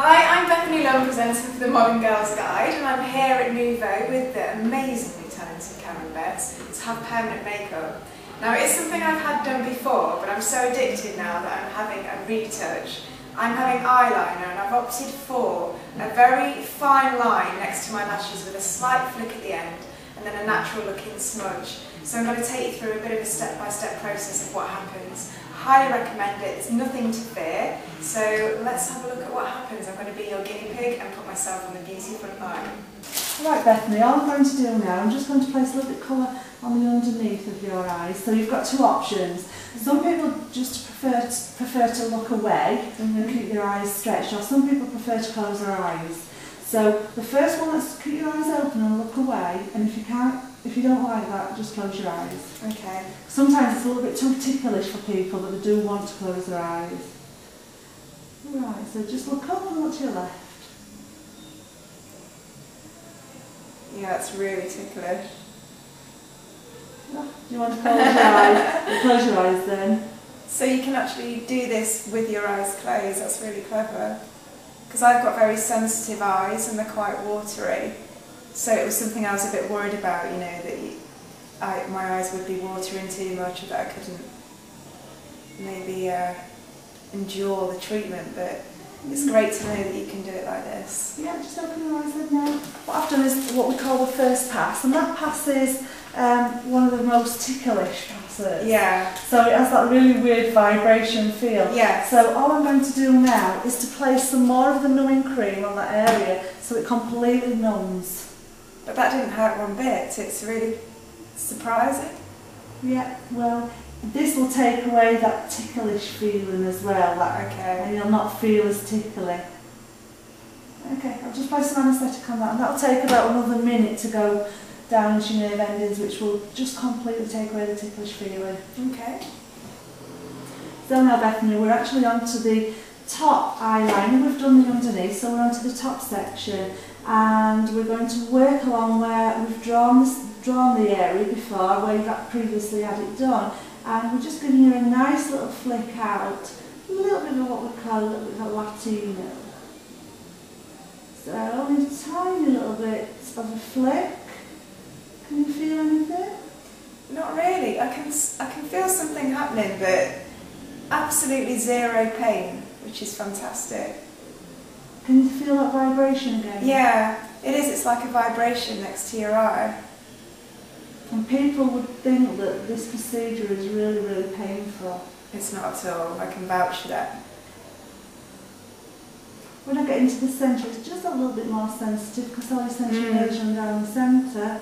Hi, I'm Bethanie Lunn, presenter for the Modern Girls Guide, and I'm here at Nouveau with the amazingly talented Karen Betts to have permanent makeup. Now, it is something I've had done before, but I'm so addicted now that I'm having a retouch. I'm having eyeliner, and I've opted for a very fine line next to my lashes with a slight flick at the end, and then a natural looking smudge. So I'm going to take you through a bit of a step-by-step process of what happens. Highly recommend it, there's nothing to fear. So let's have a look at what happens. I'm going to be your guinea pig and put myself on the beauty front line. Right, Bethany, all I'm going to do now, I'm just going to place a little bit of colour on the underneath of your eyes. So you've got two options. Some people just prefer to look away and keep their eyes stretched, or some people prefer to close their eyes. So the first one is keep your eyes open and look away, and if you don't like that, just close your eyes. Okay. Sometimes it's a little bit too ticklish for people, but they do want to close their eyes. Right, so just look up and look to your left. Yeah, that's really ticklish. Oh, do you want to close your eyes? Close your eyes then. So you can actually do this with your eyes closed, that's really clever. Because I've got very sensitive eyes and they're quite watery. So it was something I was a bit worried about, you know, that my eyes would be watering too much or that I couldn't maybe endure the treatment, but it's great to know that you can do it like this. Yeah, just open your eyes then now. What I've done is what we call the first pass, and that pass is one of the most ticklish passes. Yeah. So it has that really weird vibration feel. Yeah. So all I'm going to do now is to place some more of the numbing cream on that area so it completely numbs. But that didn't hurt one bit, it's really surprising. Yeah, well, this will take away that ticklish feeling as well, and you'll not feel as tickly. Okay, I'll just place some anaesthetic on that, and that'll take about another minute to go down into your nerve endings, which will just completely take away the ticklish feeling. Okay. So now, Bethany, we're actually on to the top eyeliner. We've done the underneath, so we're on to the top section, and we're going to work along where we've drawn the area before, where you've previously had it done. And we're just giving you a nice little flick out, a little bit of what we call a little bit of a Latino. So only a tiny little bit of a flick. Can you feel anything? Not really. I can feel something happening, but absolutely zero pain, which is fantastic. Can you feel that vibration again? Yeah, it is. It's like a vibration next to your eye. And people would think that this procedure is really, really painful. It's not at all. I can vouch for that. When I get into the centre, it's just a little bit more sensitive because all your central nerves run down the centre.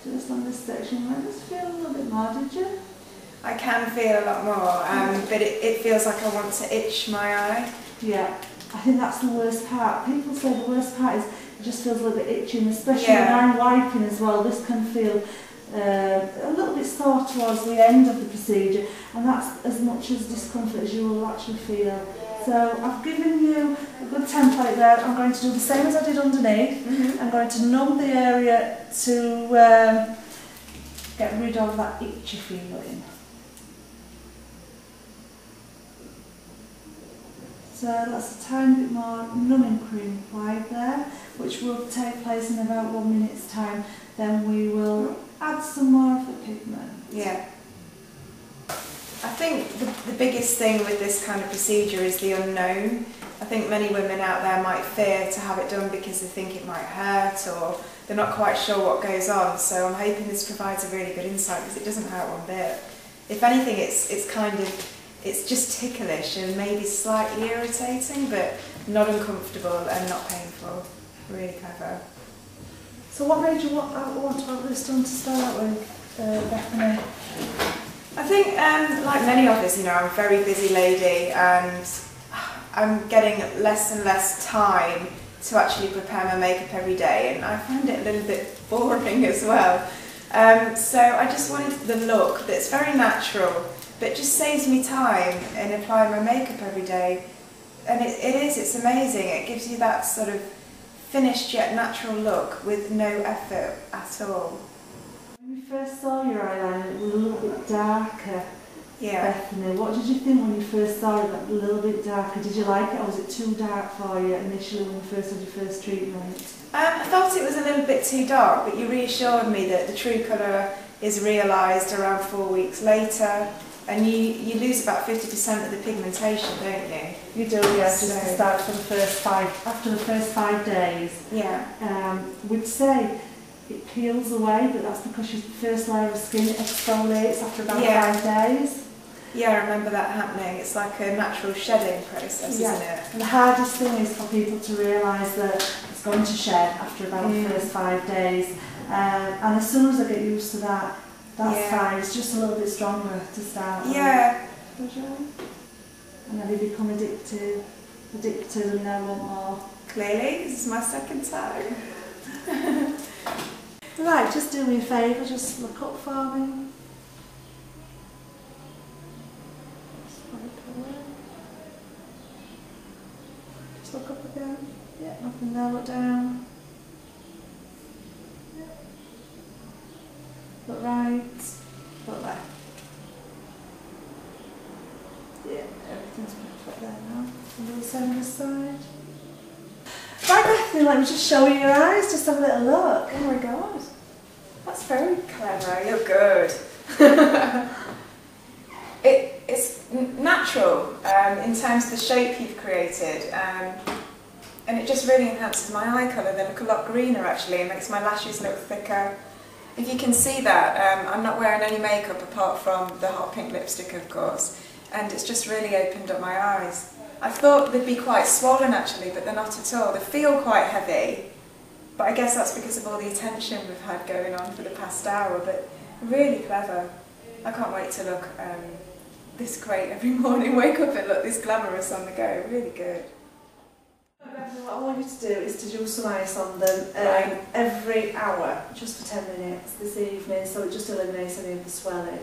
Just on this section, I just feel a little bit more, did you? I can feel a lot more, but it feels like I want to itch my eye. Yeah, I think that's the worst part. People say the worst part is it just feels a little bit itching, especially when I'm wiping as well. This can feel a little bit sore towards the end of the procedure, and that's as much as discomfort as you will actually feel. So I've given you a good template there. I'm going to do the same as I did underneath. I'm going to numb the area to get rid of that itchy feeling. So that's a tiny bit more numbing cream applied there, which will take place in about 1 minute's time. Then we will add some more of the pigment. Yeah. I think the biggest thing with this kind of procedure is the unknown. I think many women out there might fear to have it done because they think it might hurt or they're not quite sure what goes on. So I'm hoping this provides a really good insight because it doesn't hurt one bit. If anything, it's just ticklish and maybe slightly irritating, but not uncomfortable and not painful. Really clever. So what made you want to have this done to start with, Bethany? I think, like many of us, you know, I'm a very busy lady and I'm getting less and less time to actually prepare my makeup every day, and I find it a little bit boring as well. So I just wanted the look that's very natural, but just saves me time in applying my makeup every day. And it's amazing. It gives you that sort of finished yet natural look with no effort at all. When we first saw your eyeliner, it was a little bit darker. Bethany, what did you think when you first saw it, a little bit darker? Did you like it, or was it too dark for you initially when you first had your first treatment? I thought it was a little bit too dark, but you reassured me that the true colour is realised around 4 weeks later, and you lose about 50% of the pigmentation, don't you? You do, yes, just to start for the first after the first 5 days. Yeah. We'd say it peels away, but that's because your first layer of skin exfoliates after about 5 days. Yeah, I remember that happening. It's like a natural shedding process, isn't it? And the hardest thing is for people to realise that it's going to shed after about the first 5 days. And as soon as I get used to that, that's fine. It's just a little bit stronger to start with. Yeah. And then you become addicted and now want more. Clearly, this is my second time. Right, just do me a favour, just look up for me. Just look up again. Yeah, nothing there, look down. Yeah. Look right, look left. Yeah, everything's perfect there now. And do the same on this side. Right, Bethany, let me just show you your eyes, just have a little look. Oh my god, that's very clever, you're good. It's natural in terms of the shape you've created, and it just really enhances my eye colour. They look a lot greener actually, and makes my lashes look thicker. If you can see that, I'm not wearing any makeup apart from the hot pink lipstick of course, and it's just really opened up my eyes. I thought they'd be quite swollen actually, but they're not at all. They feel quite heavy, but I guess that's because of all the attention we've had going on for the past hour, but really clever. I can't wait to look this great every morning, wake up and look this glamorous on the go, really good. What I want you to do is to do some ice on them every hour, just for 10 minutes this evening, so it just eliminates any of the swelling.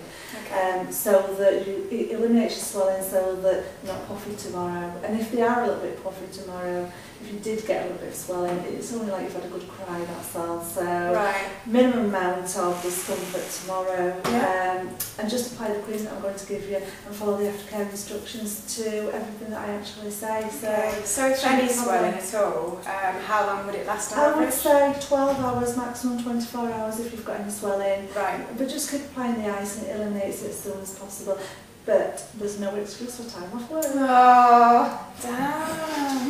Okay. So that it eliminates your swelling so that you're not puffy tomorrow. And if they are a little bit puffy tomorrow, if you did get a little bit of swelling, it's only like you've had a good cry, that's all. So minimum amount of discomfort tomorrow. And just apply the cream that I'm going to give you and follow the aftercare instructions to everything that I actually say. So if any swelling at all, how long would it last on average? I would say 12 hours, maximum 24 hours if you've got any swelling. Right. But just keep applying the ice and it eliminates it as soon as possible. But there's no excuse for time off work. Oh, damn.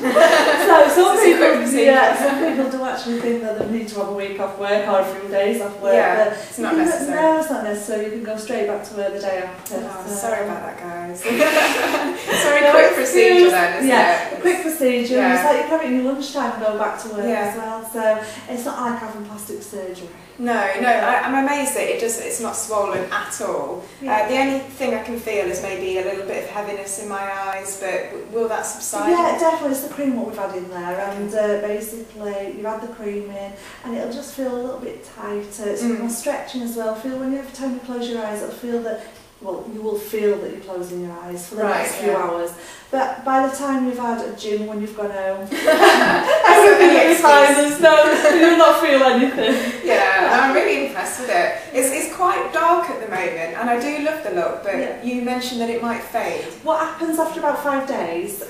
So some people do actually think that they need to have a week off work or a few days off work. Yeah, it's not necessary. No, it's not necessary. You can go straight back to work the day after. Oh, sorry about that, guys. Sorry, quick procedure then, isn't it? A quick procedure. It's like you come in your lunchtime and go back to work as well. So it's not like having plastic surgery. No, I'm amazed that it's not swollen at all. The only thing I can feel is maybe a little bit of heaviness in my eyes, but will that subside? Yeah, definitely. It's the cream what we've had in there, and basically you've had the cream in, and it'll just feel a little bit tighter. It's more stretching as well. Feel when every time you close your eyes, it'll feel that. Well, you will feel that you're closing your eyes for the next few hours. But by the time you've had a gym when you've gone home, everything will be fine. You'll not feel anything. Yeah, I'm really impressed with it. It's quite dark at the moment, and I do love the look, but you mentioned that it might fade. What happens after about 5 days,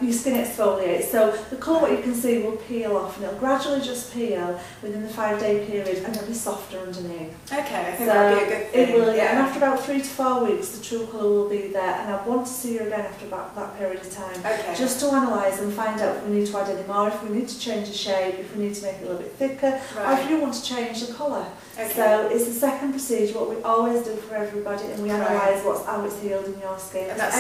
your skin exfoliates, so the colour what you can see will peel off, and it'll gradually just peel within the 5-day period, and it'll be softer underneath. Okay, I think that'll be a good thing. It will, and after about 3 to 4 weeks, the true colour will be there, and I want to see you again after about that period of time, just to analyse and find out if we need to add any more, if we need to change the shape, if we need to make it a little bit thicker, or if you want to change the colour. So it's the second procedure, what we always do for everybody, and we analyse how it's healed in your skin. And that's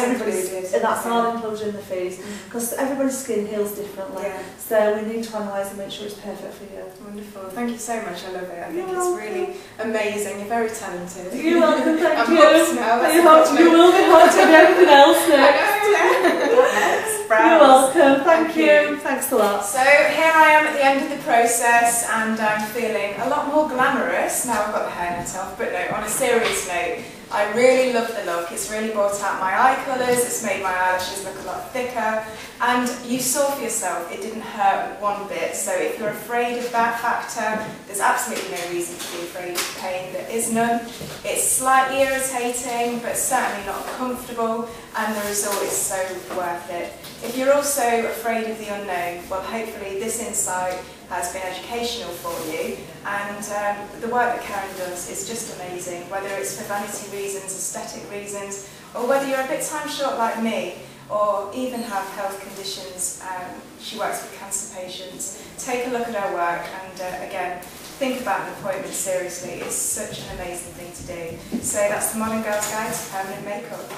that's all included in the fees, because everybody's skin heals differently. So we need to analyse and make sure it's perfect for you. Wonderful. Thank you so much. I love it. I think it's really amazing. You're very talented. You're welcome. Thank you. I'm hooked now. You will be hooked to everything else next. You're welcome. Thank you. Thanks a lot. So here I am at the end of the process, and I'm feeling a lot more glamorous. Now I've got the hairnet off, but no, on a serious note, I really love the look. It's really brought out my eye colours, it's made my eyelashes look a lot thicker, and you saw for yourself it didn't hurt one bit. So if you're afraid of that factor, there's absolutely no reason to be afraid of pain. There is none. It's slightly irritating, but certainly not uncomfortable, and the result is so worth it. If you're also afraid of the unknown, well, hopefully this insight has been educational for you, and the work that Karen does is just amazing, whether it's for vanity reasons, aesthetic reasons, or whether you're a bit time short like me, or even have health conditions. She works with cancer patients. Take a look at her work, and again, think about an appointment seriously. It's such an amazing thing to do. So that's the Modern Girl's Guide to Permanent Makeup.